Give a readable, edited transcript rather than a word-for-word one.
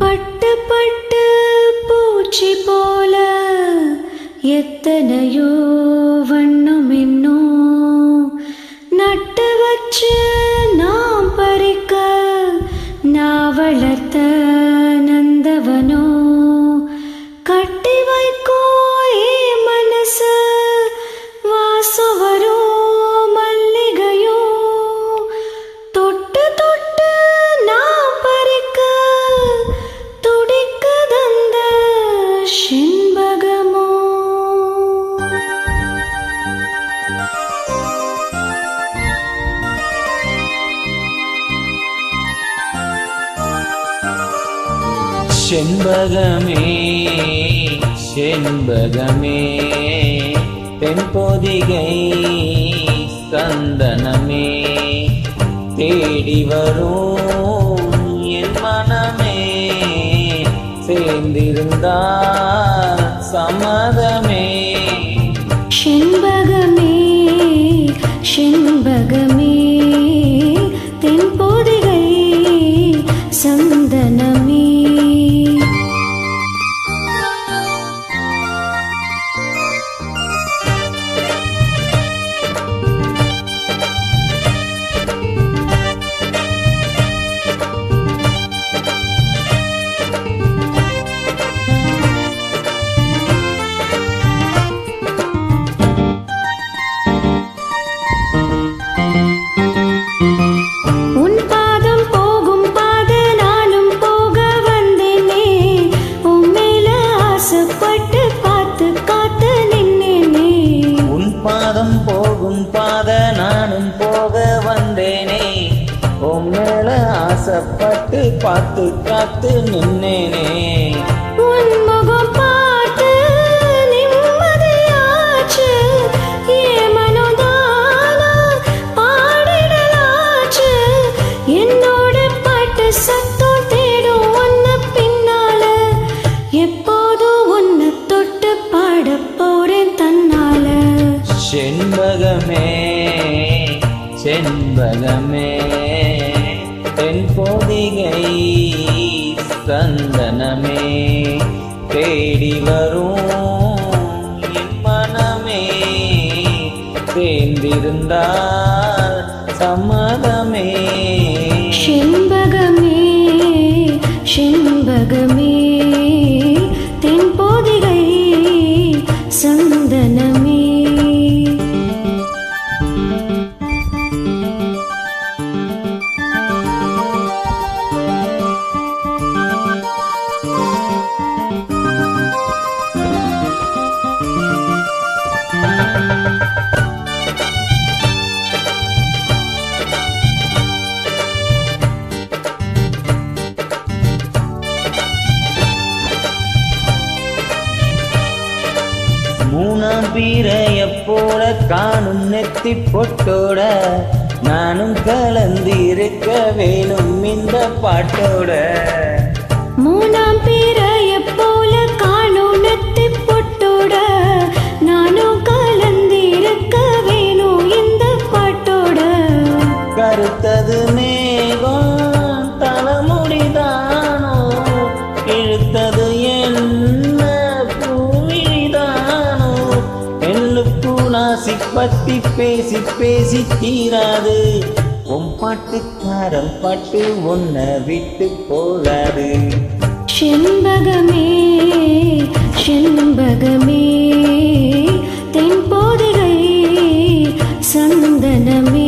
பட்டு பட்டு பூச்சி போல எத்தனையோ வண்ணம் இன்னும் நட்டு வச்சு நாம் பறிக்க நான் வளர்த்த நந்தவனோ கட்டி வைக்கோ ஏ மனசு வாசம் வரும் மல்லிகையோ தொட்டு தொட்டு நான் பறிக்க துடிக்க தந்த செண்பகமோ செண்பகமே செண்பகமே தென்பொதிகை சந்தனமே தேடி வரும் என் மனமே சேர்ந்திருந்தால் சம்மதமே செண்பகமே செண்பகமே தென்பொதிகை சந்தனமே போகும் பாத நானும் போக வந்தேனே உன் மேல ஆசைப்பட்டு பார்த்து காத்து நின்னேனே உன் முகம் பார்த்து நிம்மதியாச்சு என் மனோதானா பாடிடலாச்சு என்னோட பாட்டு சத்தம் தேடும் உன்னை பின்னால எப்போதும் உன்னை தொட்டு பாட போறேன் தன்னால செண்பகமே செண்பகமே தென்பொதிகை சந்தனமே தேடி வரும் என் மனமே சேர்ந்திருந்தால் சம்மதமே செண்பகமே செண்பகமே தென்பொதிகை சந்தனமே மூணாம் பீரைய போல காணும் நெத்தி பொட்டோட நானும் கலந்திருக்க வேணும் இந்த பாட்டோட மூணாம் பீரைய போல காணும் நெத்தி பொட்டோட நானும் கலந்திருக்க வேணும் இந்த பாட்டோட கருத்தது மேகம் தலைமுடிதானோ இழுத்தது என்ன பூவிழிதானோ எள்ளுப்பூ நாசி பத்தி பேசி பேசி தீராது உன் பாட்டுக்காரன் பாட்டு ஒன்ன விட்டு போகாது செண்பகமே செண்பகமே தென்பொதிகை சந்தனமே